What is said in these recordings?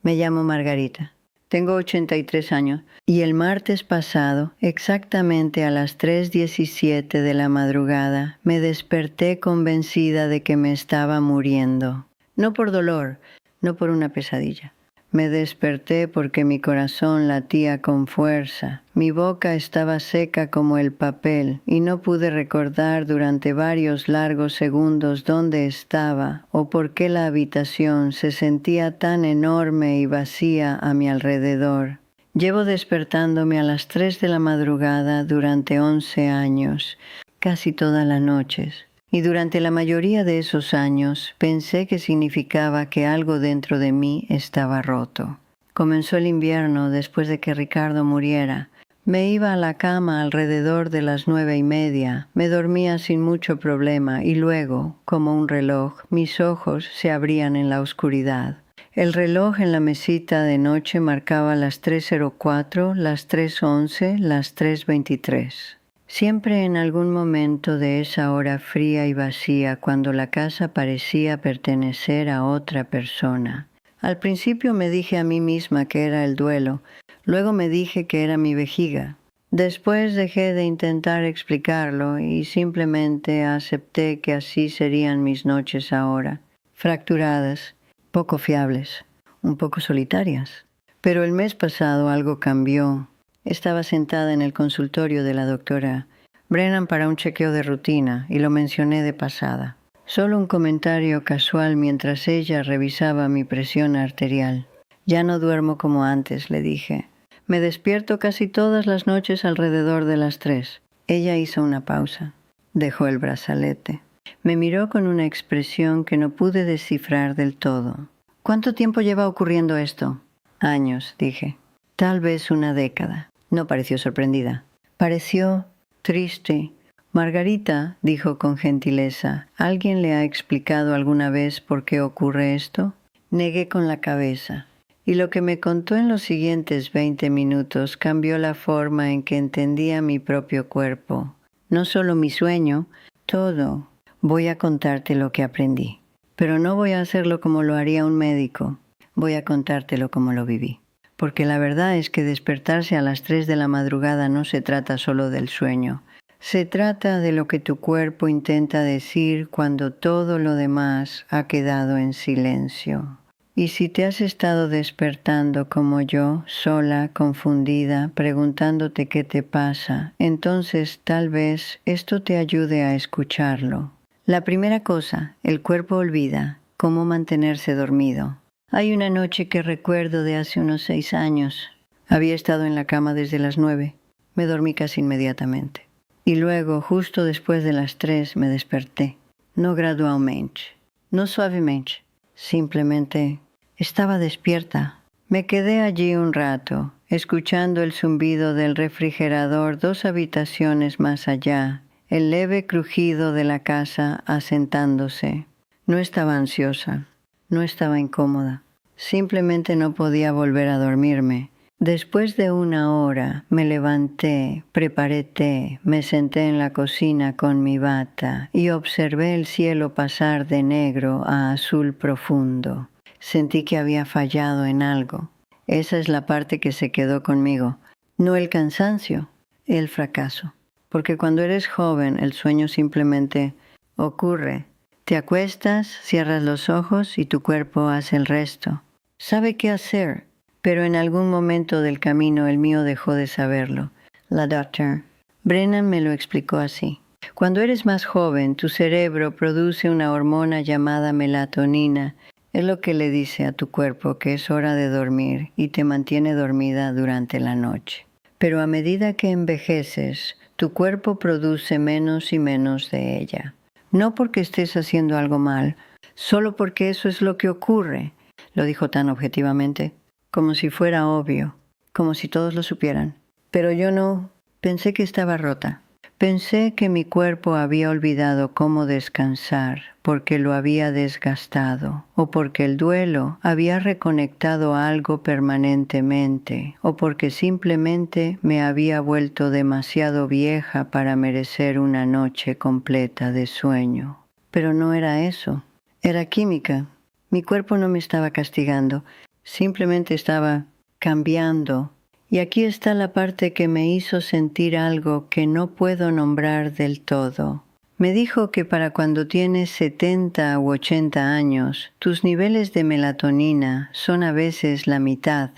Me llamo Margarita. Tengo 83 años y el martes pasado, exactamente a las 3:17 de la madrugada, me desperté convencida de que me estaba muriendo. No por dolor, no por una pesadilla. Me desperté porque mi corazón latía con fuerza. Mi boca estaba seca como el papel y no pude recordar durante varios largos segundos dónde estaba o por qué la habitación se sentía tan enorme y vacía a mi alrededor. Llevo despertándome a las 3 de la madrugada durante 11 años, casi todas las noches. Y durante la mayoría de esos años pensé que significaba que algo dentro de mí estaba roto. Comenzó el invierno después de que Ricardo muriera. Me iba a la cama alrededor de las 9:30. Me dormía sin mucho problema y luego, como un reloj, mis ojos se abrían en la oscuridad. El reloj en la mesita de noche marcaba las 3:04, las 3:11, las 3:23. Siempre en algún momento de esa hora fría y vacía, cuando la casa parecía pertenecer a otra persona. Al principio me dije a mí misma que era el duelo, luego me dije que era mi vejiga. Después dejé de intentar explicarlo y simplemente acepté que así serían mis noches ahora, fracturadas, poco fiables, un poco solitarias. Pero el mes pasado algo cambió. Estaba sentada en el consultorio de la doctora Brennan para un chequeo de rutina y lo mencioné de pasada. Solo un comentario casual mientras ella revisaba mi presión arterial. Ya no duermo como antes, le dije. Me despierto casi todas las noches alrededor de las 3. Ella hizo una pausa. Dejó el brazalete. Me miró con una expresión que no pude descifrar del todo. ¿Cuánto tiempo lleva ocurriendo esto? Años, dije. Tal vez una década. No pareció sorprendida. Pareció triste. Margarita, dijo con gentileza, ¿alguien le ha explicado alguna vez por qué ocurre esto? Negué con la cabeza. Y lo que me contó en los siguientes 20 minutos cambió la forma en que entendía mi propio cuerpo. No solo mi sueño, todo. Voy a contarte lo que aprendí. Pero no voy a hacerlo como lo haría un médico. Voy a contártelo como lo viví. Porque la verdad es que despertarse a las 3 de la madrugada no se trata solo del sueño. Se trata de lo que tu cuerpo intenta decir cuando todo lo demás ha quedado en silencio. Y si te has estado despertando como yo, sola, confundida, preguntándote qué te pasa, entonces tal vez esto te ayude a escucharlo. La primera cosa, el cuerpo olvida cómo mantenerse dormido. Hay una noche que recuerdo de hace unos 6 años. Había estado en la cama desde las 9. Me dormí casi inmediatamente. Y luego, justo después de las 3, me desperté. No gradualmente, no suavemente. Simplemente estaba despierta. Me quedé allí un rato, escuchando el zumbido del refrigerador 2 habitaciones más allá, el leve crujido de la casa asentándose. No estaba ansiosa. No estaba incómoda. Simplemente no podía volver a dormirme. Después de 1 hora me levanté, preparé té, me senté en la cocina con mi bata y observé el cielo pasar de negro a azul profundo. Sentí que había fallado en algo. Esa es la parte que se quedó conmigo. No el cansancio, el fracaso. Porque cuando eres joven el sueño simplemente ocurre. Te acuestas, cierras los ojos y tu cuerpo hace el resto. Sabe qué hacer, pero en algún momento del camino el mío dejó de saberlo. La doctora Brennan me lo explicó así. Cuando eres más joven, tu cerebro produce una hormona llamada melatonina. Es lo que le dice a tu cuerpo que es hora de dormir y te mantiene dormida durante la noche. Pero a medida que envejeces, tu cuerpo produce menos y menos de ella. No porque estés haciendo algo mal, solo porque eso es lo que ocurre. Lo dijo tan objetivamente, como si fuera obvio, como si todos lo supieran. Pero yo no. Pensé que estaba rota. Pensé que mi cuerpo había olvidado cómo descansar, porque lo había desgastado, o porque el duelo había reconectado algo permanentemente, o porque simplemente me había vuelto demasiado vieja para merecer una noche completa de sueño. Pero no era eso. Era química. Mi cuerpo no me estaba castigando. simplemente estaba cambiando. Y aquí está la parte que me hizo sentir algo que no puedo nombrar del todo. Me dijo que para cuando tienes 70 u 80 años, tus niveles de melatonina son a veces la mitad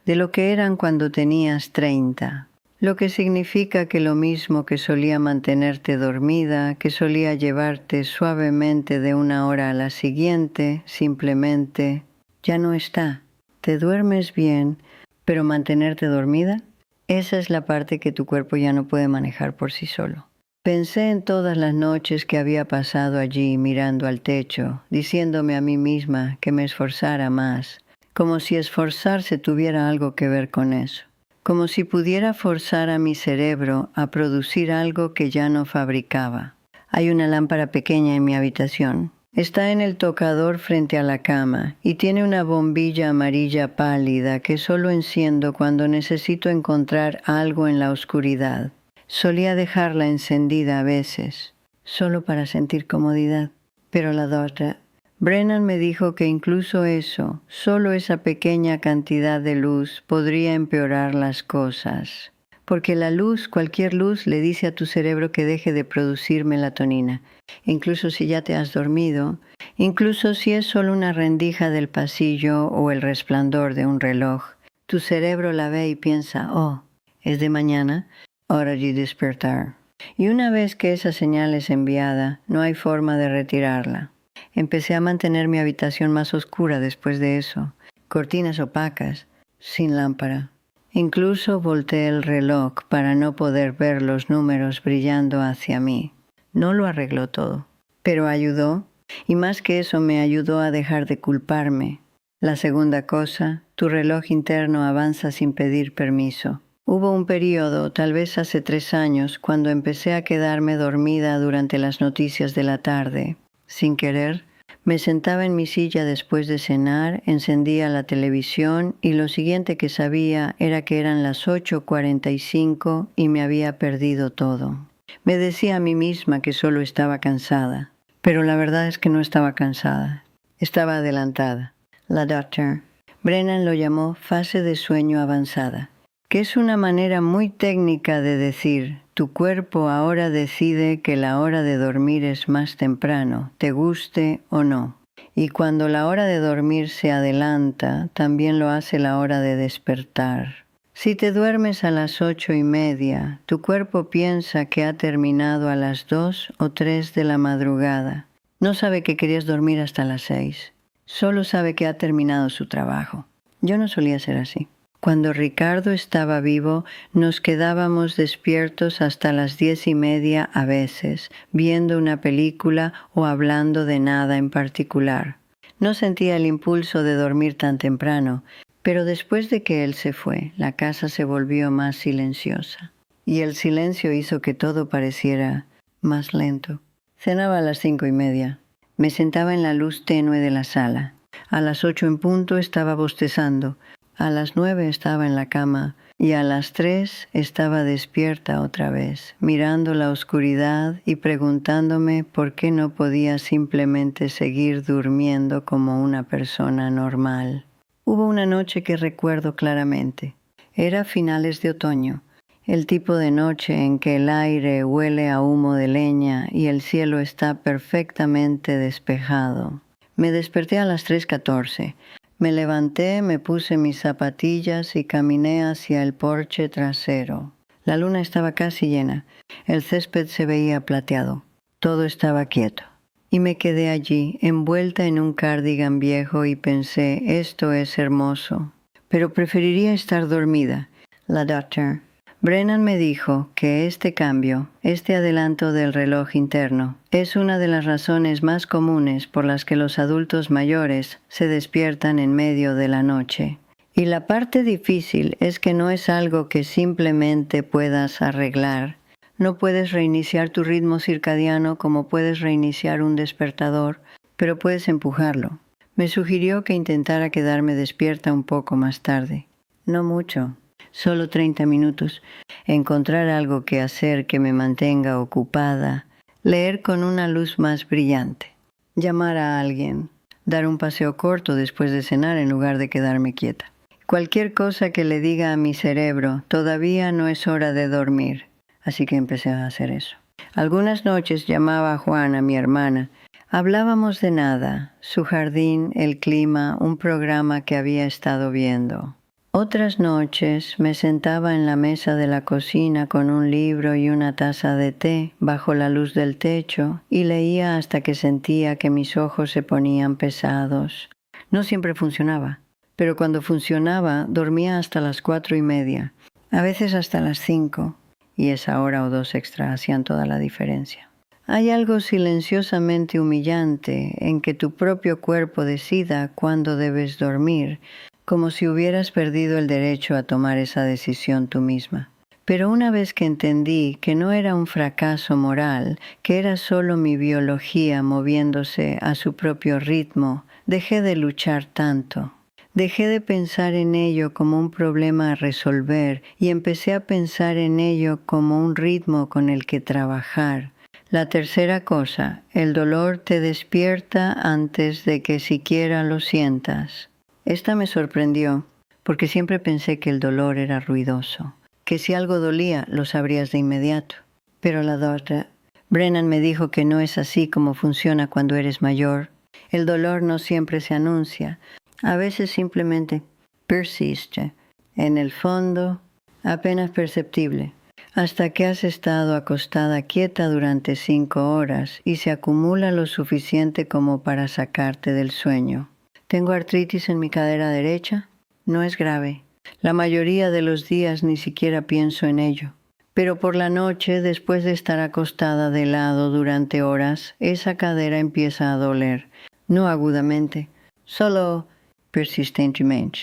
de lo que eran cuando tenías 30. Lo que significa que lo mismo que solía mantenerte dormida, que solía llevarte suavemente de una hora a la siguiente, simplemente ya no está. Te duermes bien, pero mantenerte dormida, esa es la parte que tu cuerpo ya no puede manejar por sí solo. Pensé en todas las noches que había pasado allí mirando al techo, diciéndome a mí misma que me esforzara más, como si esforzarse tuviera algo que ver con eso, como si pudiera forzar a mi cerebro a producir algo que ya no fabricaba. Hay una lámpara pequeña en mi habitación. Está en el tocador frente a la cama y tiene una bombilla amarilla pálida que solo enciendo cuando necesito encontrar algo en la oscuridad. Solía dejarla encendida a veces, solo para sentir comodidad. Pero la doctora Brennan me dijo que incluso eso, solo esa pequeña cantidad de luz, podría empeorar las cosas. Porque la luz, cualquier luz, le dice a tu cerebro que deje de producir melatonina. Incluso si ya te has dormido, incluso si es solo una rendija del pasillo o el resplandor de un reloj, tu cerebro la ve y piensa, oh, es de mañana, hora de despertar. Y una vez que esa señal es enviada, no hay forma de retirarla. Empecé a mantener mi habitación más oscura después de eso, cortinas opacas, sin lámpara. Incluso volteé el reloj para no poder ver los números brillando hacia mí. No lo arregló todo, pero ayudó, y más que eso me ayudó a dejar de culparme. La segunda cosa, tu reloj interno avanza sin pedir permiso. Hubo un periodo, tal vez hace 3 años, cuando empecé a quedarme dormida durante las noticias de la tarde. Sin querer, me sentaba en mi silla después de cenar, encendía la televisión y lo siguiente que sabía era que eran las 8:45 y me había perdido todo. Me decía a mí misma que solo estaba cansada, pero la verdad es que no estaba cansada, estaba adelantada. La doctora Brennan lo llamó fase de sueño avanzada, que es una manera muy técnica de decir, tu cuerpo ahora decide que la hora de dormir es más temprano, te guste o no. Y cuando la hora de dormir se adelanta, también lo hace la hora de despertar. Si te duermes a las 8:30, tu cuerpo piensa que ha terminado a las 2 o 3 de la madrugada. No sabe que querías dormir hasta las 6. Solo sabe que ha terminado su trabajo. Yo no solía ser así. Cuando Ricardo estaba vivo, nos quedábamos despiertos hasta las 10:30 a veces, viendo una película o hablando de nada en particular. No sentía el impulso de dormir tan temprano, pero después de que él se fue, la casa se volvió más silenciosa. Y el silencio hizo que todo pareciera más lento. Cenaba a las 5:30. Me sentaba en la luz tenue de la sala. A las 8 en punto estaba bostezando. A las 9 estaba en la cama y a las 3 estaba despierta otra vez, mirando la oscuridad y preguntándome por qué no podía simplemente seguir durmiendo como una persona normal. Hubo una noche que recuerdo claramente. Era finales de otoño, el tipo de noche en que el aire huele a humo de leña y el cielo está perfectamente despejado. Me desperté a las 3:14. Me levanté, me puse mis zapatillas y caminé hacia el porche trasero. La luna estaba casi llena. El césped se veía plateado. Todo estaba quieto. Y me quedé allí, envuelta en un cardigan viejo y pensé, esto es hermoso. Pero preferiría estar dormida. La doctora Brennan me dijo que este cambio, este adelanto del reloj interno, es una de las razones más comunes por las que los adultos mayores se despiertan en medio de la noche. Y la parte difícil es que no es algo que simplemente puedas arreglar. No puedes reiniciar tu ritmo circadiano como puedes reiniciar un despertador, pero puedes empujarlo. Me sugirió que intentara quedarme despierta un poco más tarde. No mucho. Solo 30 minutos, encontrar algo que hacer que me mantenga ocupada, leer con una luz más brillante, llamar a alguien, dar un paseo corto después de cenar en lugar de quedarme quieta. Cualquier cosa que le diga a mi cerebro, todavía no es hora de dormir. Así que empecé a hacer eso. Algunas noches llamaba a Juana, mi hermana. Hablábamos de nada, su jardín, el clima, un programa que había estado viendo. Otras noches me sentaba en la mesa de la cocina con un libro y una taza de té bajo la luz del techo y leía hasta que sentía que mis ojos se ponían pesados. No siempre funcionaba, pero cuando funcionaba dormía hasta las 4:30, a veces hasta las 5, y esa hora o 2 extra hacían toda la diferencia. Hay algo silenciosamente humillante en que tu propio cuerpo decida cuándo debes dormir, como si hubieras perdido el derecho a tomar esa decisión tú misma. Pero una vez que entendí que no era un fracaso moral, que era solo mi biología moviéndose a su propio ritmo, dejé de luchar tanto. Dejé de pensar en ello como un problema a resolver y empecé a pensar en ello como un ritmo con el que trabajar. La tercera cosa, el dolor te despierta antes de que siquiera lo sientas. Esta me sorprendió, porque siempre pensé que el dolor era ruidoso, que si algo dolía lo sabrías de inmediato. Pero la doctora Brennan me dijo que no es así como funciona cuando eres mayor. El dolor no siempre se anuncia, a veces simplemente persiste, en el fondo, apenas perceptible, hasta que has estado acostada quieta durante 5 horas y se acumula lo suficiente como para sacarte del sueño. Tengo artritis en mi cadera derecha. No es grave. La mayoría de los días ni siquiera pienso en ello. Pero por la noche, después de estar acostada de lado durante horas, esa cadera empieza a doler. No agudamente, solo persistentemente.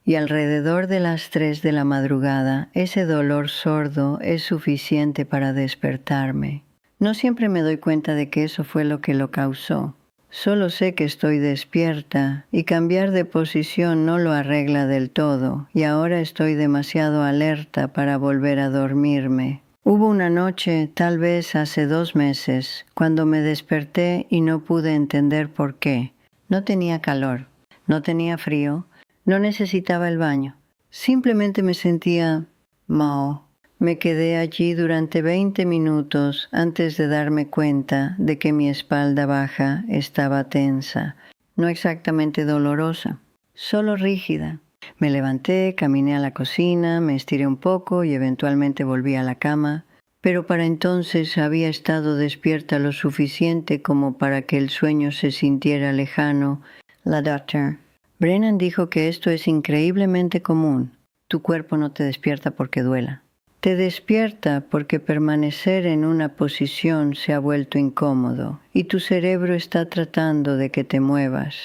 Y alrededor de las 3 de la madrugada, ese dolor sordo es suficiente para despertarme. No siempre me doy cuenta de que eso fue lo que lo causó. Solo sé que estoy despierta y cambiar de posición no lo arregla del todo, y ahora estoy demasiado alerta para volver a dormirme. Hubo una noche, tal vez hace 2 meses, cuando me desperté y no pude entender por qué. No tenía calor, no tenía frío, no necesitaba el baño. Simplemente me sentía mal. Me quedé allí durante 20 minutos antes de darme cuenta de que mi espalda baja estaba tensa, no exactamente dolorosa, solo rígida. Me levanté, caminé a la cocina, me estiré un poco y eventualmente volví a la cama, pero para entonces había estado despierta lo suficiente como para que el sueño se sintiera lejano. La doctora Brennan dijo que esto es increíblemente común. Tu cuerpo no te despierta porque duela. Te despierta porque permanecer en una posición se ha vuelto incómodo y tu cerebro está tratando de que te muevas.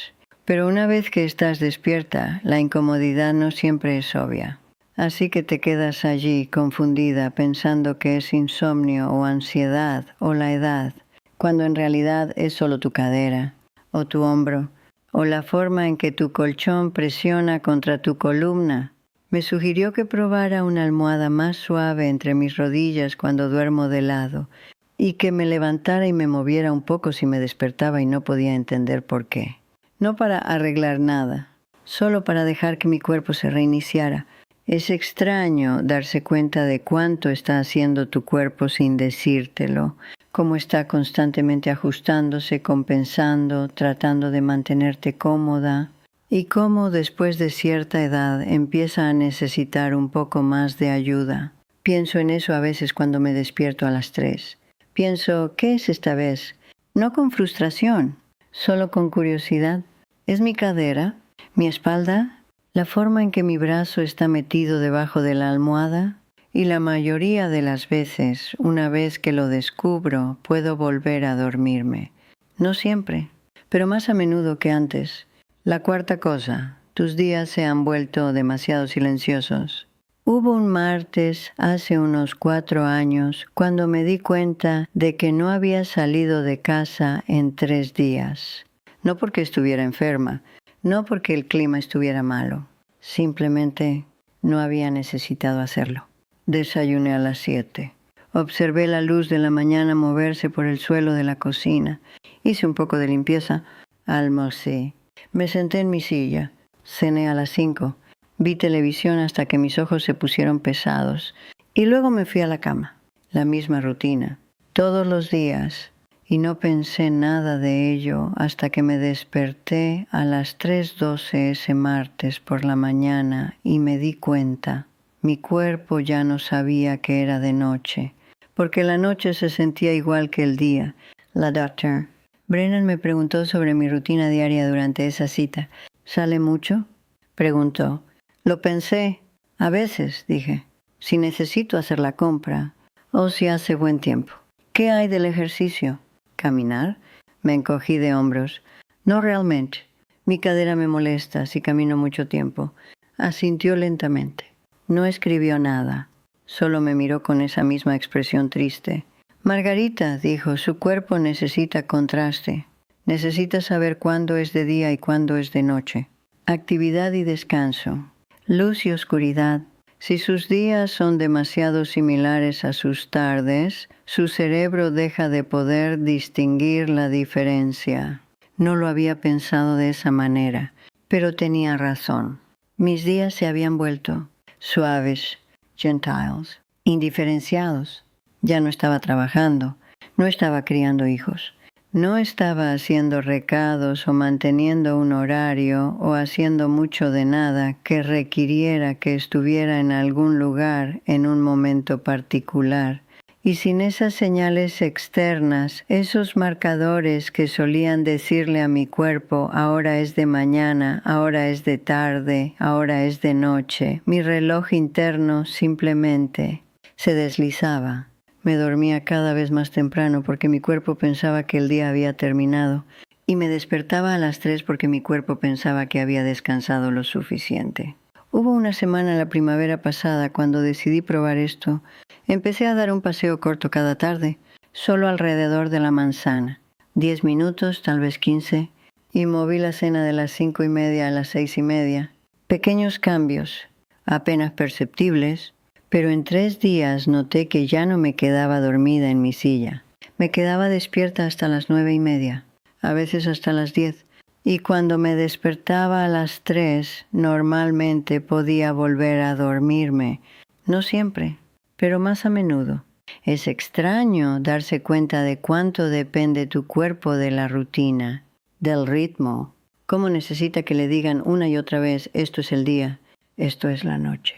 Pero una vez que estás despierta, la incomodidad no siempre es obvia. Así que te quedas allí confundida pensando que es insomnio o ansiedad o la edad, cuando en realidad es solo tu cadera o tu hombro o la forma en que tu colchón presiona contra tu columna. Me sugirió que probara una almohada más suave entre mis rodillas cuando duermo de lado y que me levantara y me moviera un poco si me despertaba y no podía entender por qué. No para arreglar nada, solo para dejar que mi cuerpo se reiniciara. Es extraño darse cuenta de cuánto está haciendo tu cuerpo sin decírtelo, cómo está constantemente ajustándose, compensando, tratando de mantenerte cómoda. Y cómo después de cierta edad empieza a necesitar un poco más de ayuda. Pienso en eso a veces cuando me despierto a las 3. Pienso, ¿qué es esta vez? No con frustración, solo con curiosidad. ¿Es mi cadera? ¿Mi espalda? ¿La forma en que mi brazo está metido debajo de la almohada? Y la mayoría de las veces, una vez que lo descubro, puedo volver a dormirme. No siempre, pero más a menudo que antes. La cuarta cosa, tus días se han vuelto demasiado silenciosos. Hubo un martes hace unos 4 años cuando me di cuenta de que no había salido de casa en 3 días. No porque estuviera enferma, no porque el clima estuviera malo. Simplemente no había necesitado hacerlo. Desayuné a las 7. Observé la luz de la mañana moverse por el suelo de la cocina. Hice un poco de limpieza. Almorcé. Me senté en mi silla. Cené a las 5. Vi televisión hasta que mis ojos se pusieron pesados. Y luego me fui a la cama. La misma rutina. Todos los días. Y no pensé nada de ello hasta que me desperté a las 3:12 ese martes por la mañana y me di cuenta. Mi cuerpo ya no sabía que era de noche, porque la noche se sentía igual que el día. La doctora Brennan me preguntó sobre mi rutina diaria durante esa cita. ¿Sale mucho?, preguntó. Lo pensé. A veces, dije, si necesito hacer la compra o si hace buen tiempo. ¿Qué hay del ejercicio? ¿Caminar? Me encogí de hombros. No realmente. Mi cadera me molesta si camino mucho tiempo. Asintió lentamente. No escribió nada. Solo me miró con esa misma expresión triste. Margarita, dijo, su cuerpo necesita contraste. Necesita saber cuándo es de día y cuándo es de noche. Actividad y descanso. Luz y oscuridad. Si sus días son demasiado similares a sus tardes, su cerebro deja de poder distinguir la diferencia. No lo había pensado de esa manera, pero tenía razón. Mis días se habían vuelto suaves, gentiles, indiferenciados. Ya no estaba trabajando, no estaba criando hijos. No estaba haciendo recados o manteniendo un horario o haciendo mucho de nada que requiriera que estuviera en algún lugar en un momento particular. Y sin esas señales externas, esos marcadores que solían decirle a mi cuerpo, ahora es de mañana, ahora es de tarde, ahora es de noche, mi reloj interno simplemente se deslizaba. Me dormía cada vez más temprano porque mi cuerpo pensaba que el día había terminado y me despertaba a las 3 porque mi cuerpo pensaba que había descansado lo suficiente. Hubo una semana la primavera pasada cuando decidí probar esto. Empecé a dar un paseo corto cada tarde, solo alrededor de la manzana. 10 minutos, tal vez 15, y moví la cena de las 5:30 a las 6:30. Pequeños cambios, apenas perceptibles, pero en 3 días noté que ya no me quedaba dormida en mi silla. Me quedaba despierta hasta las 9:30, a veces hasta las 10. Y cuando me despertaba a las 3, normalmente podía volver a dormirme. No siempre, pero más a menudo. Es extraño darse cuenta de cuánto depende tu cuerpo de la rutina, del ritmo. Cómo necesita que le digan una y otra vez, esto es el día, esto es la noche.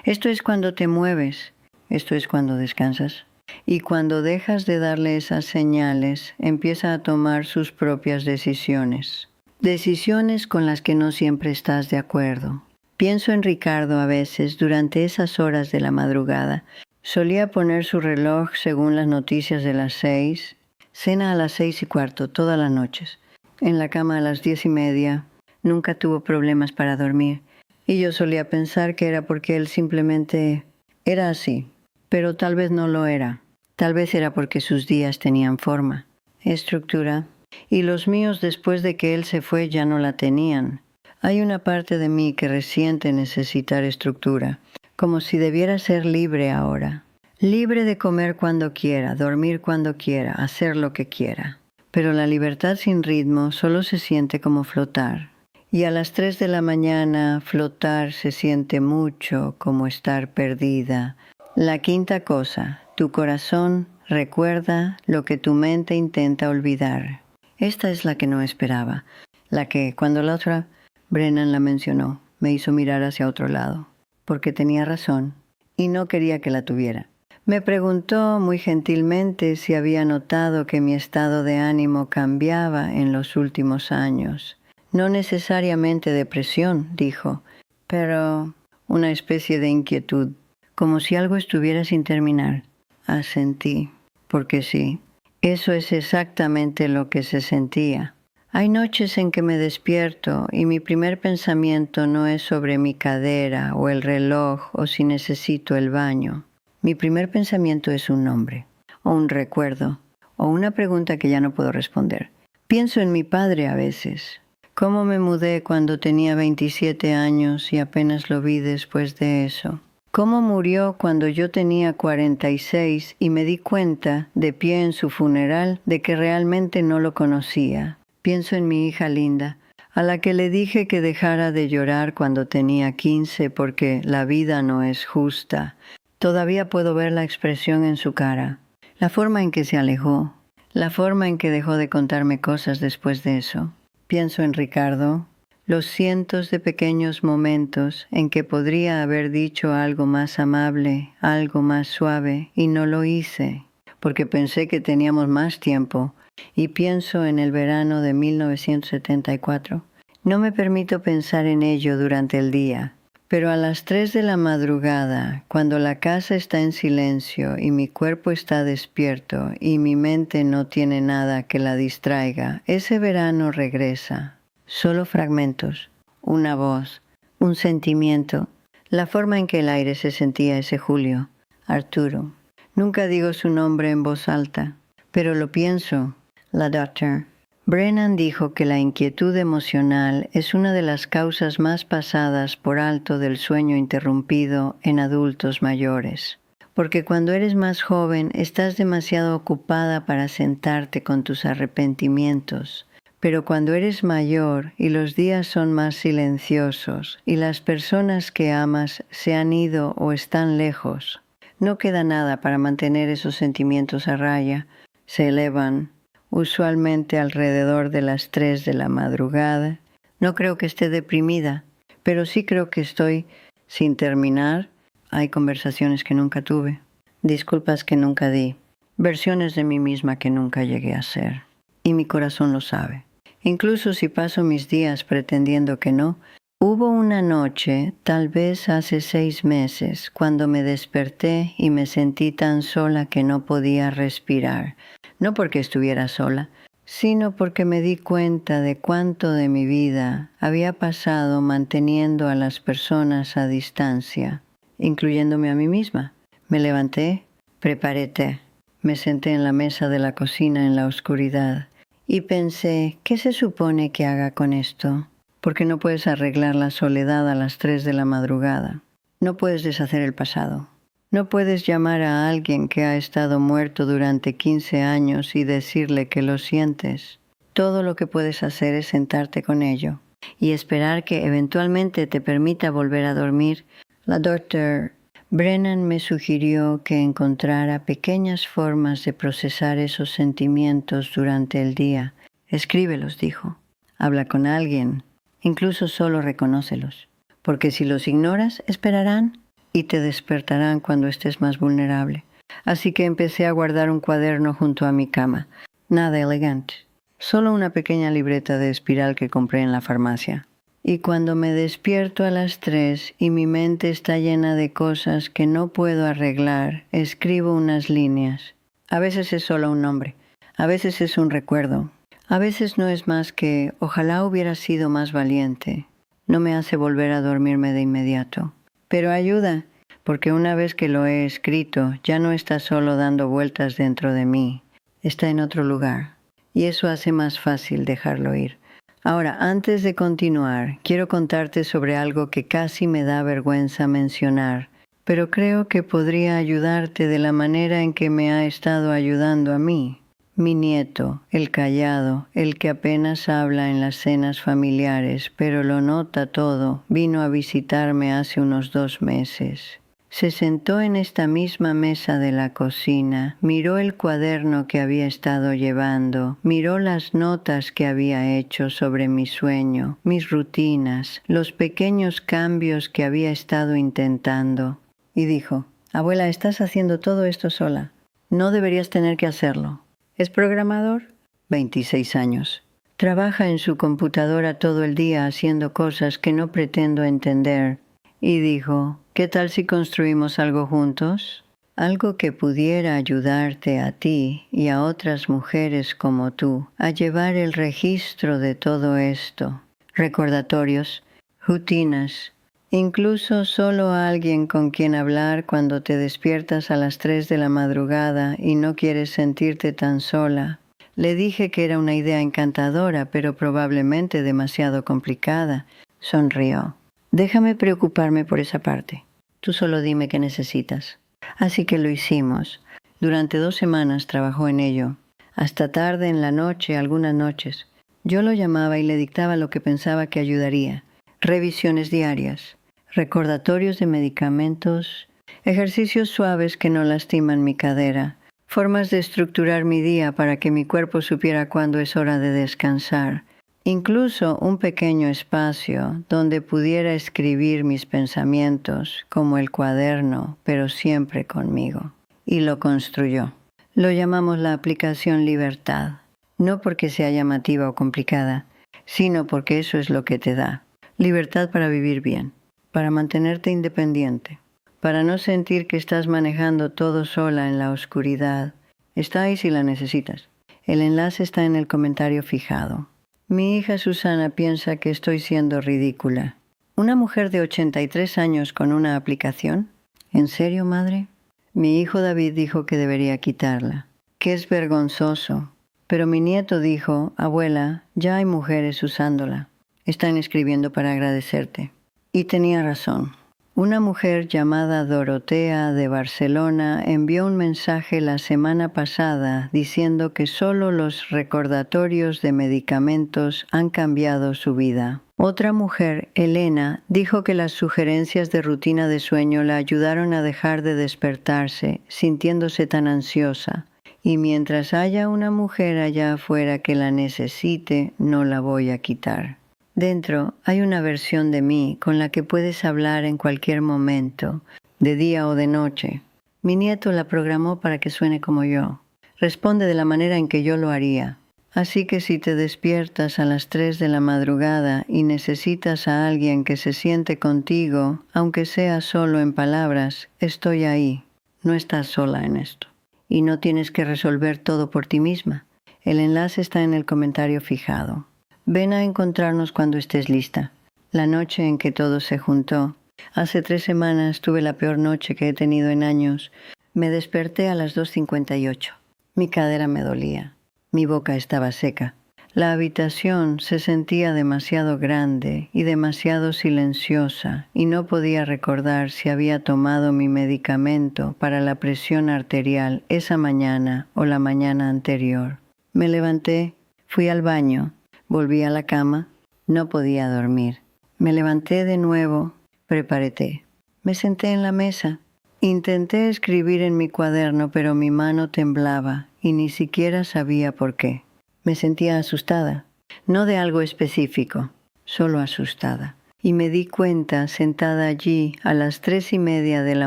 Esto es cuando te mueves, esto es cuando descansas. Y cuando dejas de darle esas señales, empieza a tomar sus propias decisiones. Decisiones con las que no siempre estás de acuerdo. Pienso en Ricardo a veces durante esas horas de la madrugada. Solía poner su reloj según las noticias de las 6. Cena a las 6:15 todas las noches. En la cama a las 10:30. Nunca tuvo problemas para dormir. Y yo solía pensar que era porque él simplemente era así. Pero tal vez no lo era. Tal vez era porque sus días tenían forma, estructura. Y los míos después de que él se fue ya no la tenían. Hay una parte de mí que resiente necesitar estructura, como si debiera ser libre ahora. Libre de comer cuando quiera, dormir cuando quiera, hacer lo que quiera. Pero la libertad sin ritmo solo se siente como flotar. Y a las 3 de la mañana flotar se siente mucho como estar perdida. La quinta cosa, tu corazón recuerda lo que tu mente intenta olvidar. Esta es la que no esperaba, la que, cuando la otra, Brennan la mencionó, me hizo mirar hacia otro lado, porque tenía razón y no quería que la tuviera. Me preguntó muy gentilmente si había notado que mi estado de ánimo cambiaba en los últimos años. No necesariamente depresión, dijo, pero una especie de inquietud, como si algo estuviera sin terminar. Asentí, porque sí, eso es exactamente lo que se sentía. Hay noches en que me despierto y mi primer pensamiento no es sobre mi cadera o el reloj o si necesito el baño. Mi primer pensamiento es un nombre, o un recuerdo, o una pregunta que ya no puedo responder. Pienso en mi padre a veces. Cómo me mudé cuando tenía 27 años y apenas lo vi después de eso. Cómo murió cuando yo tenía 46 y me di cuenta, de pie en su funeral, de que realmente no lo conocía. Pienso en mi hija Linda. a la que le dije que dejara de llorar cuando tenía 15 porque la vida no es justa. Todavía puedo ver la expresión en su cara, la forma en que se alejó, la forma en que dejó de contarme cosas después de eso. Pienso en Ricardo, los cientos de pequeños momentos en que podría haber dicho algo más amable, algo más suave, y no lo hice, porque pensé que teníamos más tiempo, y pienso en el verano de 1974. No me permito pensar en ello durante el día, pero a las 3 de la madrugada, cuando la casa está en silencio y mi cuerpo está despierto y mi mente no tiene nada que la distraiga, ese verano regresa. Solo fragmentos, una voz, un sentimiento, la forma en que el aire se sentía ese julio. Arturo. Nunca digo su nombre en voz alta, pero lo pienso. La doctora. Brennan dijo que la inquietud emocional es una de las causas más pasadas por alto del sueño interrumpido en adultos mayores. Porque cuando eres más joven estás demasiado ocupada para sentarte con tus arrepentimientos. Pero cuando eres mayor y los días son más silenciosos y las personas que amas se han ido o están lejos, no queda nada para mantener esos sentimientos a raya. Se elevan, usualmente alrededor de las 3 de la madrugada. No creo que esté deprimida, pero sí creo que estoy sin terminar. Hay conversaciones que nunca tuve, disculpas que nunca di, versiones de mí misma que nunca llegué a ser. Y mi corazón lo sabe. Incluso si paso mis días pretendiendo que no, hubo una noche, tal vez hace 6 meses, cuando me desperté y me sentí tan sola que no podía respirar. No porque estuviera sola, sino porque me di cuenta de cuánto de mi vida había pasado manteniendo a las personas a distancia, incluyéndome a mí misma. Me levanté, preparé té, me senté en la mesa de la cocina en la oscuridad y pensé, ¿qué se supone que haga con esto? Porque no puedes arreglar la soledad a las 3 de la madrugada. No puedes deshacer el pasado. No puedes llamar a alguien que ha estado muerto durante 15 años y decirle que lo sientes. Todo lo que puedes hacer es sentarte con ello y esperar que eventualmente te permita volver a dormir. La doctora Brennan me sugirió que encontrara pequeñas formas de procesar esos sentimientos durante el día. Escríbelos, dijo. Habla con alguien. Incluso solo reconócelos. Porque si los ignoras, esperarán y te despertarán cuando estés más vulnerable. Así que empecé a guardar un cuaderno junto a mi cama. Nada elegante. Solo una pequeña libreta de espiral que compré en la farmacia. Y cuando me despierto a las 3 y mi mente está llena de cosas que no puedo arreglar, escribo unas líneas. A veces es solo un nombre, a veces es un recuerdo, a veces no es más que ojalá hubiera sido más valiente. No me hace volver a dormirme de inmediato. Pero ayuda, porque una vez que lo he escrito, ya no está solo dando vueltas dentro de mí, está en otro lugar. Y eso hace más fácil dejarlo ir. Ahora, antes de continuar, quiero contarte sobre algo que casi me da vergüenza mencionar, pero creo que podría ayudarte de la manera en que me ha estado ayudando a mí. Mi nieto, el callado, el que apenas habla en las cenas familiares, pero lo nota todo, vino a visitarme hace unos 2 meses. Se sentó en esta misma mesa de la cocina, miró el cuaderno que había estado llevando, miró las notas que había hecho sobre mi sueño, mis rutinas, los pequeños cambios que había estado intentando, y dijo, «Abuela, estás haciendo todo esto sola. No deberías tener que hacerlo». ¿Es programador? 26 años. Trabaja en su computadora todo el día haciendo cosas que no pretendo entender. Y dijo, ¿qué tal si construimos algo juntos? Algo que pudiera ayudarte a ti y a otras mujeres como tú a llevar el registro de todo esto. Recordatorios, rutinas, incluso solo alguien con quien hablar cuando te despiertas a las 3 de la madrugada y no quieres sentirte tan sola. Le dije que era una idea encantadora, pero probablemente demasiado complicada. Sonrió. Déjame preocuparme por esa parte. Tú solo dime qué necesitas. Así que lo hicimos. Durante 2 semanas trabajó en ello. Hasta tarde en la noche, algunas noches. Yo lo llamaba y le dictaba lo que pensaba que ayudaría. Revisiones diarias, recordatorios de medicamentos, ejercicios suaves que no lastiman mi cadera, formas de estructurar mi día para que mi cuerpo supiera cuándo es hora de descansar, incluso un pequeño espacio donde pudiera escribir mis pensamientos, como el cuaderno, pero siempre conmigo. Y lo construyó. Lo llamamos la aplicación Libertad, no porque sea llamativa o complicada, sino porque eso es lo que te da. Libertad para vivir bien, para mantenerte independiente, para no sentir que estás manejando todo sola en la oscuridad. Está ahí si la necesitas. El enlace está en el comentario fijado. Mi hija Susana piensa que estoy siendo ridícula. ¿Una mujer de 83 años con una aplicación? ¿En serio, madre? Mi hijo David dijo que debería quitarla, que es vergonzoso. Pero mi nieto dijo, abuela, ya hay mujeres usándola. Están escribiendo para agradecerte. Y tenía razón. Una mujer llamada Dorotea de Barcelona envió un mensaje la semana pasada diciendo que solo los recordatorios de medicamentos han cambiado su vida. Otra mujer, Elena, dijo que las sugerencias de rutina de sueño la ayudaron a dejar de despertarse, sintiéndose tan ansiosa. Y mientras haya una mujer allá afuera que la necesite, no la voy a quitar. Dentro hay una versión de mí con la que puedes hablar en cualquier momento, de día o de noche. Mi nieto la programó para que suene como yo. Responde de la manera en que yo lo haría. Así que si te despiertas a las 3 de la madrugada y necesitas a alguien que se siente contigo, aunque sea solo en palabras, estoy ahí. No estás sola en esto. Y no tienes que resolver todo por ti misma. El enlace está en el comentario fijado. Ven a encontrarnos cuando estés lista. La noche en que todo se juntó. Hace 3 semanas tuve la peor noche que he tenido en años. Me desperté a las 2:58. Mi cadera me dolía. Mi boca estaba seca. La habitación se sentía demasiado grande y demasiado silenciosa y no podía recordar si había tomado mi medicamento para la presión arterial esa mañana o la mañana anterior. Me levanté, fui al baño. Volví a la cama, no podía dormir. Me levanté de nuevo, preparé té. Me senté en la mesa. Intenté escribir en mi cuaderno, pero mi mano temblaba y ni siquiera sabía por qué. Me sentía asustada, no de algo específico, solo asustada. Y me di cuenta, sentada allí a las 3:30 de la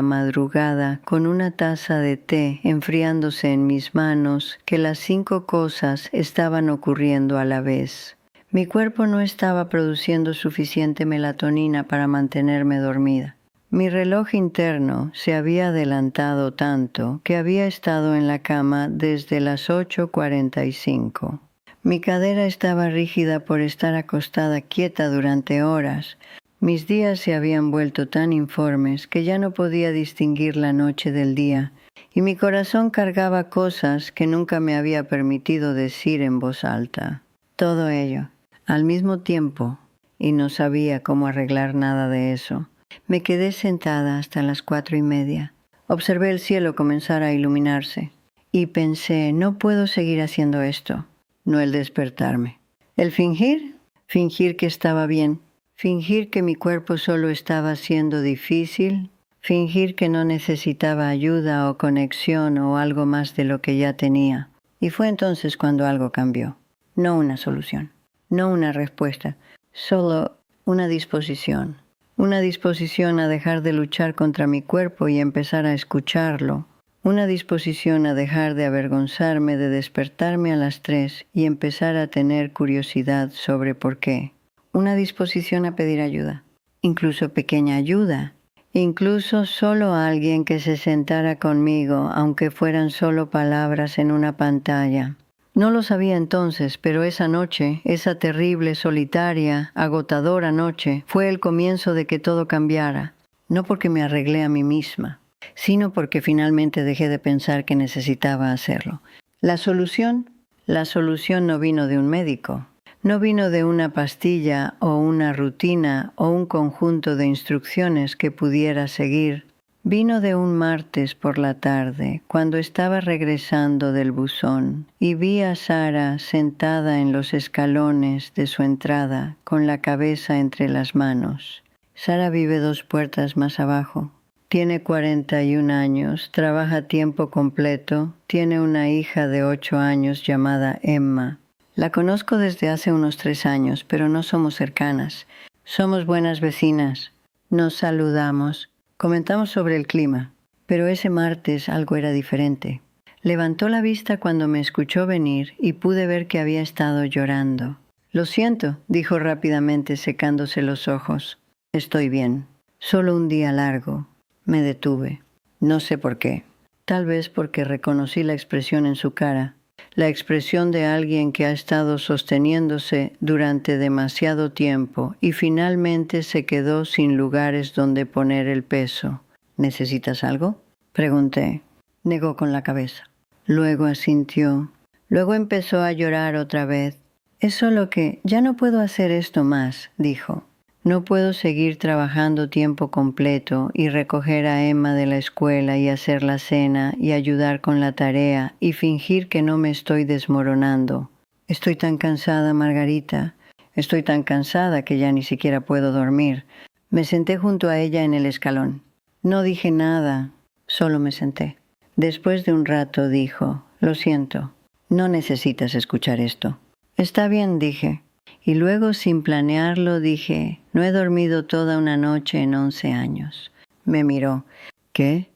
madrugada, con una taza de té enfriándose en mis manos, que las 5 cosas estaban ocurriendo a la vez. Mi cuerpo no estaba produciendo suficiente melatonina para mantenerme dormida. Mi reloj interno se había adelantado tanto que había estado en la cama desde las 8:45. Mi cadera estaba rígida por estar acostada quieta durante horas. Mis días se habían vuelto tan informes que ya no podía distinguir la noche del día, y mi corazón cargaba cosas que nunca me había permitido decir en voz alta. Todo ello, al mismo tiempo, y no sabía cómo arreglar nada de eso. Me quedé sentada hasta las 4:30. Observé el cielo comenzar a iluminarse, y pensé, no puedo seguir haciendo esto. No el despertarme. ¿El fingir? Fingir que estaba bien. Fingir que mi cuerpo solo estaba siendo difícil. Fingir que no necesitaba ayuda o conexión o algo más de lo que ya tenía. Y fue entonces cuando algo cambió. No una solución. No una respuesta. Solo una disposición. Una disposición a dejar de luchar contra mi cuerpo y empezar a escucharlo. Una disposición a dejar de avergonzarme de despertarme a las 3 y empezar a tener curiosidad sobre por qué. Una disposición a pedir ayuda, incluso pequeña ayuda, incluso solo alguien que se sentara conmigo, aunque fueran solo palabras en una pantalla. No lo sabía entonces, pero esa noche, esa terrible, solitaria, agotadora noche, fue el comienzo de que todo cambiara, no porque me arreglé a mí misma, sino porque finalmente dejé de pensar que necesitaba hacerlo. La solución no vino de un médico, no vino de una pastilla o una rutina o un conjunto de instrucciones que pudiera seguir. Vino de un martes por la tarde, cuando estaba regresando del buzón, y vi a Sara sentada en los escalones de su entrada, con la cabeza entre las manos. Sara vive 2 puertas más abajo. Tiene 41 años, trabaja a tiempo completo, tiene una hija de 8 años llamada Emma. La conozco desde hace unos 3 años, pero no somos cercanas. Somos buenas vecinas. Nos saludamos. Comentamos sobre el clima, pero ese martes algo era diferente. Levantó la vista cuando me escuchó venir y pude ver que había estado llorando. «Lo siento», dijo rápidamente secándose los ojos. «Estoy bien. Solo un día largo». Me detuve. No sé por qué. Tal vez porque reconocí la expresión en su cara. La expresión de alguien que ha estado sosteniéndose durante demasiado tiempo y finalmente se quedó sin lugares donde poner el peso. «¿Necesitas algo?», pregunté. Negó con la cabeza. Luego asintió. Luego empezó a llorar otra vez. «Es solo que ya no puedo hacer esto más», dijo. «No puedo seguir trabajando tiempo completo y recoger a Emma de la escuela y hacer la cena y ayudar con la tarea y fingir que no me estoy desmoronando. Estoy tan cansada, Margarita. Estoy tan cansada que ya ni siquiera puedo dormir». Me senté junto a ella en el escalón. No dije nada, solo me senté. Después de un rato dijo: «Lo siento, no necesitas escuchar esto». «Está bien», dije. Y luego, sin planearlo, dije: «No he dormido toda una noche en 11 años». Me miró. «¿Qué?»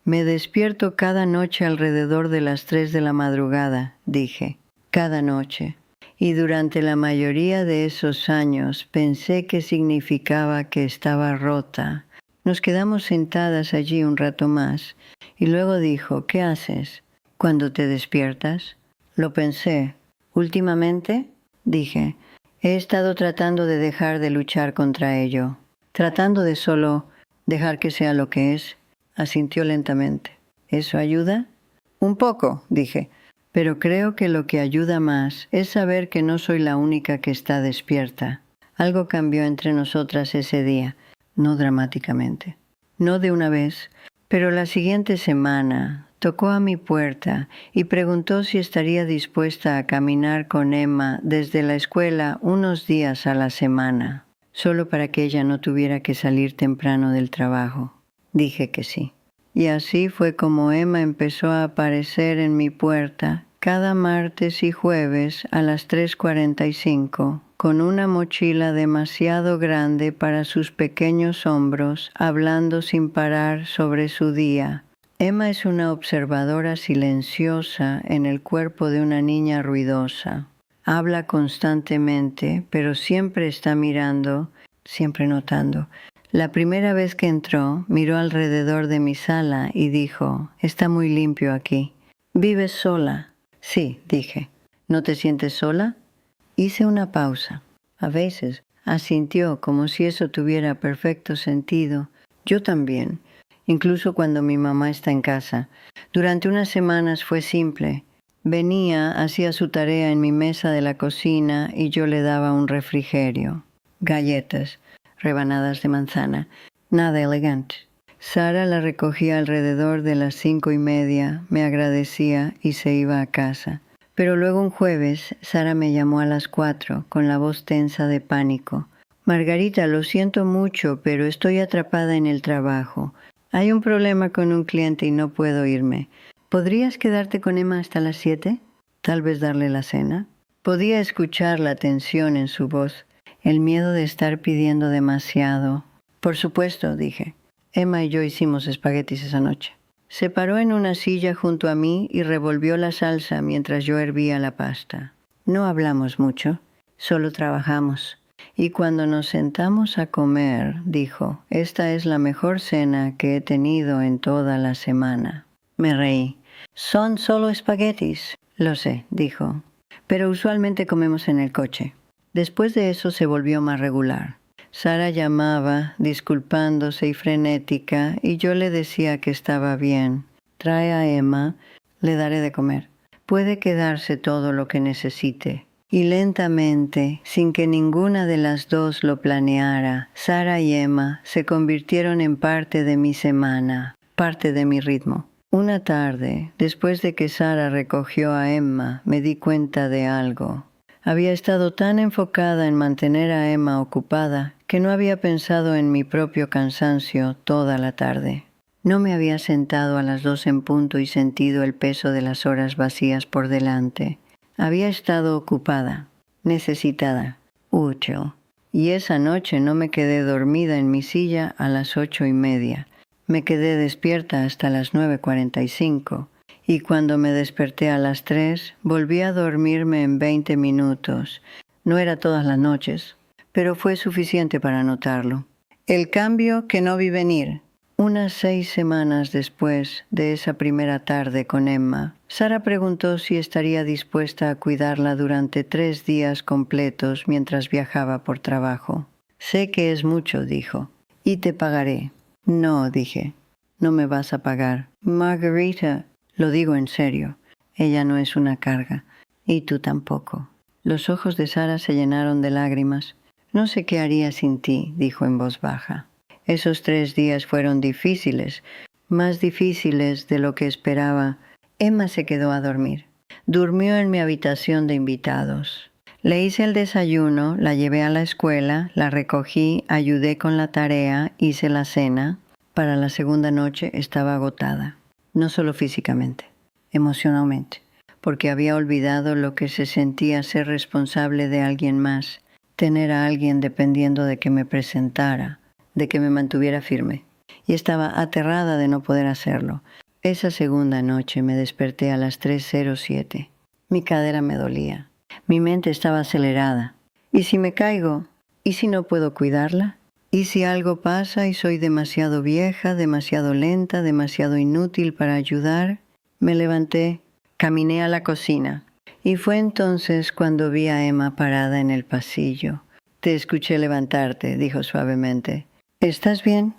«Me despierto cada noche alrededor de las 3 de la madrugada», dije. «Cada noche. Y durante la mayoría de esos años pensé que significaba que estaba rota». Nos quedamos sentadas allí un rato más, y luego dijo: «¿Qué haces cuando te despiertas?». Lo pensé. «¿Últimamente?», dije. «He estado tratando de dejar de luchar contra ello, tratando de solo dejar que sea lo que es». Asintió lentamente. «¿Eso ayuda?». «Un poco», dije, «pero creo que lo que ayuda más es saber que no soy la única que está despierta». Algo cambió entre nosotras ese día, no dramáticamente, no de una vez, pero la siguiente semana tocó a mi puerta y preguntó si estaría dispuesta a caminar con Emma desde la escuela unos días a la semana, solo para que ella no tuviera que salir temprano del trabajo. Dije que sí. Y así fue como Emma empezó a aparecer en mi puerta cada martes y jueves a las 3:45, con una mochila demasiado grande para sus pequeños hombros, hablando sin parar sobre su día. Emma es una observadora silenciosa en el cuerpo de una niña ruidosa. Habla constantemente, pero siempre está mirando, siempre notando. La primera vez que entró, miró alrededor de mi sala y dijo: «Está muy limpio aquí». «¿Vives sola?». «Sí», dije. «¿No te sientes sola?». Hice una pausa. «A veces», asintió, como si eso tuviera perfecto sentido. «Yo también, incluso cuando mi mamá está en casa. Durante unas semanas fue simple. Venía, hacía su tarea en mi mesa de la cocina y yo le daba un refrigerio. Galletas, rebanadas de manzana, nada elegante. Sara la recogía alrededor de las 5:30, me agradecía y se iba a casa. Pero luego un jueves, Sara me llamó a las 4 con la voz tensa de pánico. «Margarita, lo siento mucho, pero estoy atrapada en el trabajo. Hay un problema con un cliente y no puedo irme. ¿Podrías quedarte con Emma hasta las 7? Tal vez darle la cena». Podía escuchar la tensión en su voz, el miedo de estar pidiendo demasiado. «Por supuesto», dije. Emma y yo hicimos espaguetis esa noche. Se paró en una silla junto a mí y revolvió la salsa mientras yo hervía la pasta. No hablamos mucho, solo trabajamos. Y cuando nos sentamos a comer, dijo: «Esta es la mejor cena que he tenido en toda la semana». Me reí. «Son solo espaguetis». «Lo sé», dijo, «pero usualmente comemos en el coche». Después de eso se volvió más regular. Sara llamaba, disculpándose y frenética, y yo le decía que estaba bien. «Trae a Emma, le daré de comer. Puede quedarse todo lo que necesite». Y lentamente, sin que ninguna de las dos lo planeara, Sara y Emma se convirtieron en parte de mi semana, parte de mi ritmo. Una tarde, después de que Sara recogió a Emma, me di cuenta de algo. Había estado tan enfocada en mantener a Emma ocupada que no había pensado en mi propio cansancio toda la tarde. No me había sentado a las 2 en punto y sentido el peso de las horas vacías por delante. Había estado ocupada, necesitada, útil. Y esa noche no me quedé dormida en mi silla a las 8:30. Me quedé despierta hasta las 9:45. Y cuando me desperté a las 3, volví a dormirme en 20 minutos. No era todas las noches, pero fue suficiente para notarlo. El cambio que no vi venir. Unas 6 semanas después de esa primera tarde con Emma, Sara preguntó si estaría dispuesta a cuidarla durante 3 días completos mientras viajaba por trabajo. Sé que es mucho, dijo, y te pagaré. No, dije, no me vas a pagar. Margarita, lo digo en serio, ella no es una carga, y tú tampoco. Los ojos de Sara se llenaron de lágrimas. No sé qué haría sin ti, dijo en voz baja. Esos 3 días fueron difíciles, más difíciles de lo que esperaba. Emma se quedó a dormir. Durmió en mi habitación de invitados. Le hice el desayuno, la llevé a la escuela, la recogí, ayudé con la tarea, hice la cena. Para la segunda noche estaba agotada. No solo físicamente, emocionalmente, porque había olvidado lo que se sentía ser responsable de alguien más, tener a alguien dependiendo de que me presentara, de que me mantuviera firme, y estaba aterrada de no poder hacerlo. Esa segunda noche me desperté a las 3:07. Mi cadera me dolía, mi mente estaba acelerada. ¿Y si me caigo? ¿Y si no puedo cuidarla? ¿Y si algo pasa y soy demasiado vieja, demasiado lenta, demasiado inútil para ayudar? Me levanté, caminé a la cocina, y fue entonces cuando vi a Emma parada en el pasillo. Te escuché levantarte, dijo suavemente. ¿Estás bien?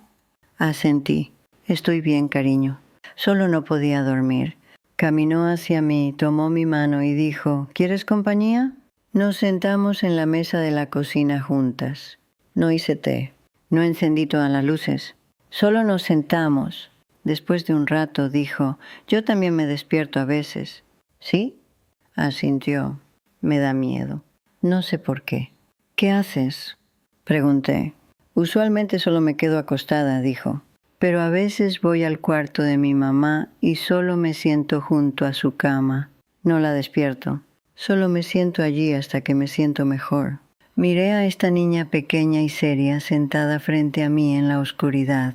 Asentí. Estoy bien, cariño. Solo no podía dormir. Caminó hacia mí, tomó mi mano y dijo, ¿quieres compañía? Nos sentamos en la mesa de la cocina juntas. No hice té. No encendí todas las luces. Solo nos sentamos. Después de un rato dijo, yo también me despierto a veces. ¿Sí? Asintió. Me da miedo. No sé por qué. ¿Qué haces? Pregunté. Usualmente solo me quedo acostada, dijo. Pero a veces voy al cuarto de mi mamá y solo me siento junto a su cama. No la despierto. Solo me siento allí hasta que me siento mejor. Miré a esta niña pequeña y seria sentada frente a mí en la oscuridad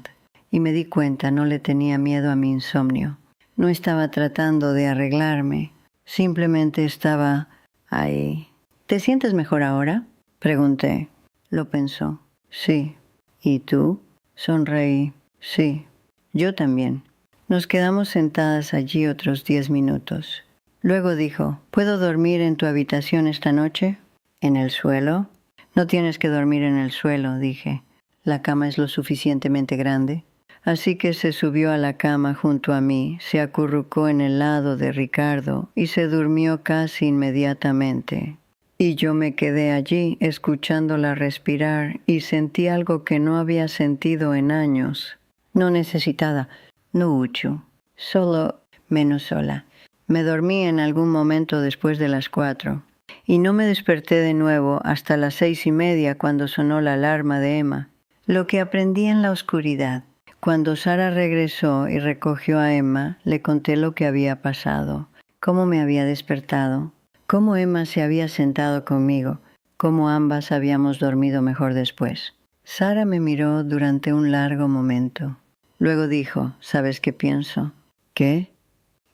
y me di cuenta no le tenía miedo a mi insomnio. No estaba tratando de arreglarme, simplemente estaba ahí. ¿Te sientes mejor ahora? Pregunté. Lo pensó. Sí. ¿Y tú? Sonreí. Sí. Yo también. Nos quedamos sentadas allí otros 10 minutos. Luego dijo, ¿puedo dormir en tu habitación esta noche? ¿En el suelo? No tienes que dormir en el suelo, dije. La cama es lo suficientemente grande. Así que se subió a la cama junto a mí, se acurrucó en el lado de Ricardo y se durmió casi inmediatamente. Y yo me quedé allí escuchándola respirar y sentí algo que no había sentido en años. No necesitada, no mucho, solo menos sola. Me dormí en algún momento después de las 4 y no me desperté de nuevo hasta las 6:30 cuando sonó la alarma de Emma. Lo que aprendí en la oscuridad. Cuando Sara regresó y recogió a Emma, le conté lo que había pasado, cómo me había despertado, cómo Emma se había sentado conmigo, cómo ambas habíamos dormido mejor después. Sara me miró durante un largo momento. Luego dijo, ¿sabes qué pienso? ¿Qué?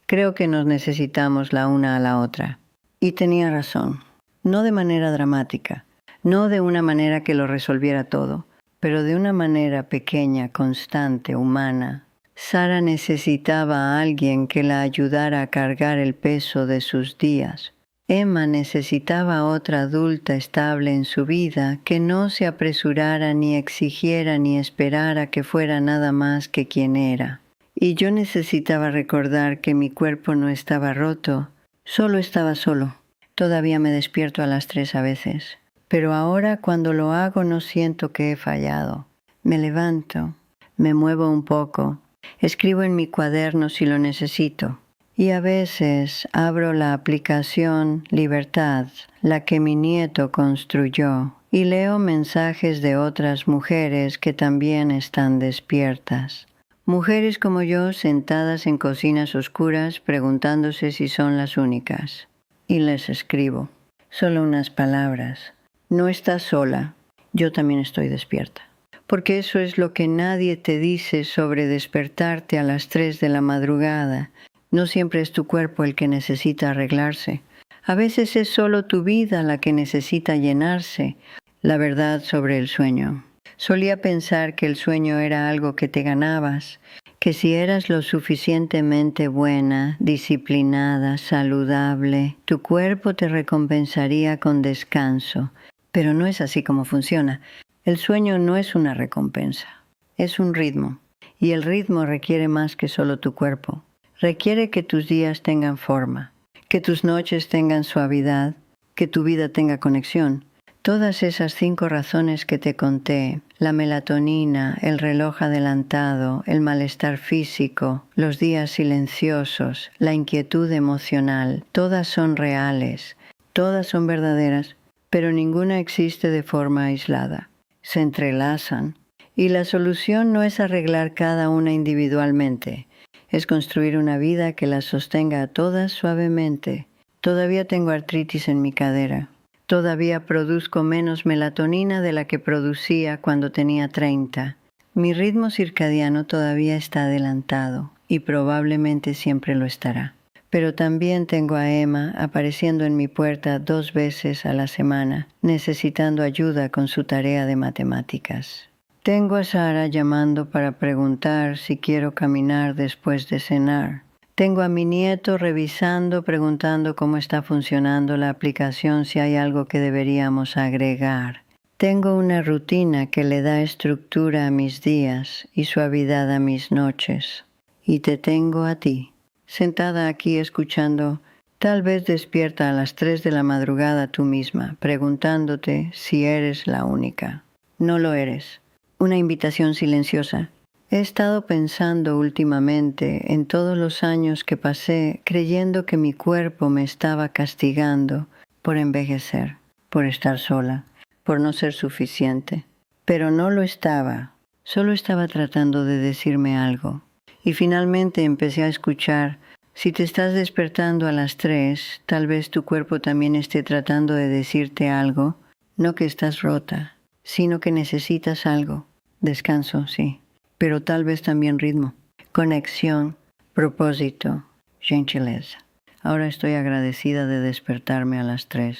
Creo que nos necesitamos la una a la otra. Y tenía razón. No de manera dramática, no de una manera que lo resolviera todo, pero de una manera pequeña, constante, humana. Sara necesitaba a alguien que la ayudara a cargar el peso de sus días. Emma necesitaba a otra adulta estable en su vida que no se apresurara ni exigiera ni esperara que fuera nada más que quien era. Y yo necesitaba recordar que mi cuerpo no estaba roto, solo estaba solo. Todavía me despierto a las 3 a veces. Pero ahora cuando lo hago no siento que he fallado. Me levanto, me muevo un poco, escribo en mi cuaderno si lo necesito. Y a veces abro la aplicación Libertad, la que mi nieto construyó, y leo mensajes de otras mujeres que también están despiertas. Mujeres como yo sentadas en cocinas oscuras preguntándose si son las únicas. Y les escribo, solo unas palabras. No estás sola, yo también estoy despierta. Porque eso es lo que nadie te dice sobre despertarte a las 3 de la madrugada. No siempre es tu cuerpo el que necesita arreglarse. A veces es solo tu vida la que necesita llenarse. La verdad sobre el sueño. Solía pensar que el sueño era algo que te ganabas, que si eras lo suficientemente buena, disciplinada, saludable, tu cuerpo te recompensaría con descanso. Pero no es así como funciona. El sueño no es una recompensa, es un ritmo. Y el ritmo requiere más que solo tu cuerpo. Requiere que tus días tengan forma, que tus noches tengan suavidad, que tu vida tenga conexión. Todas esas 5 razones que te conté, la melatonina, el reloj adelantado, el malestar físico, los días silenciosos, la inquietud emocional, todas son reales, todas son verdaderas, pero ninguna existe de forma aislada. Se entrelazan. Y la solución no es arreglar cada una individualmente, es construir una vida que las sostenga a todas suavemente. Todavía tengo artritis en mi cadera. Todavía produzco menos melatonina de la que producía cuando tenía 30. Mi ritmo circadiano todavía está adelantado y probablemente siempre lo estará. Pero también tengo a Emma apareciendo en mi puerta 2 veces a la semana, necesitando ayuda con su tarea de matemáticas. Tengo a Sara llamando para preguntar si quiero caminar después de cenar. Tengo a mi nieto revisando, preguntando cómo está funcionando la aplicación, si hay algo que deberíamos agregar. Tengo una rutina que le da estructura a mis días y suavidad a mis noches. Y te tengo a ti, sentada aquí escuchando, tal vez despierta a las 3 de la madrugada tú misma, preguntándote si eres la única. No lo eres. Una invitación silenciosa. He estado pensando últimamente en todos los años que pasé creyendo que mi cuerpo me estaba castigando por envejecer, por estar sola, por no ser suficiente. Pero no lo estaba, solo estaba tratando de decirme algo. Y finalmente empecé a escuchar, si te estás despertando a las 3, tal vez tu cuerpo también esté tratando de decirte algo, no que estás rota, sino que necesitas algo. Descanso, sí, pero tal vez también ritmo, conexión, propósito, gentileza. Ahora estoy agradecida de despertarme a las 3,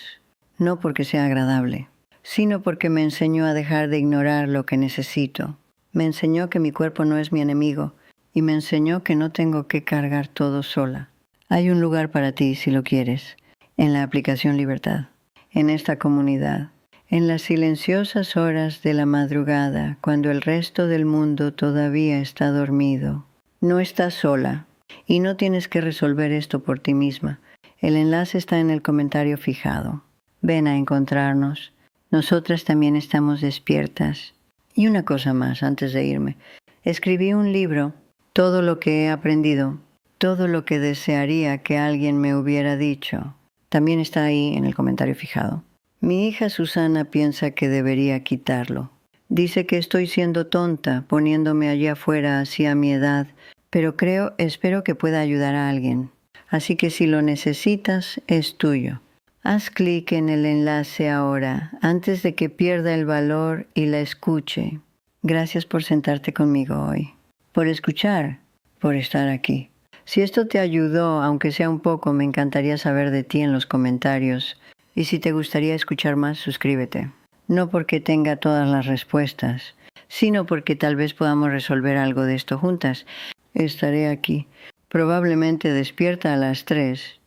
no porque sea agradable, sino porque me enseñó a dejar de ignorar lo que necesito. Me enseñó que mi cuerpo no es mi enemigo y me enseñó que no tengo que cargar todo sola. Hay un lugar para ti si lo quieres, en la aplicación Libertad, en esta comunidad. En las silenciosas horas de la madrugada, cuando el resto del mundo todavía está dormido. No estás sola y no tienes que resolver esto por ti misma. El enlace está en el comentario fijado. Ven a encontrarnos. Nosotras también estamos despiertas. Y una cosa más antes de irme. Escribí un libro, todo lo que he aprendido, todo lo que desearía que alguien me hubiera dicho. También está ahí en el comentario fijado. Mi hija Susana piensa que debería quitarlo. Dice que estoy siendo tonta poniéndome allá afuera así a mi edad, pero espero que pueda ayudar a alguien. Así que si lo necesitas, es tuyo. Haz clic en el enlace ahora, antes de que pierda el valor y la escuche. Gracias por sentarte conmigo hoy, por escuchar, por estar aquí. Si esto te ayudó, aunque sea un poco, me encantaría saber de ti en los comentarios. Y si te gustaría escuchar más, suscríbete. No porque tenga todas las respuestas, sino porque tal vez podamos resolver algo de esto juntas. Estaré aquí, probablemente despierta a las 3,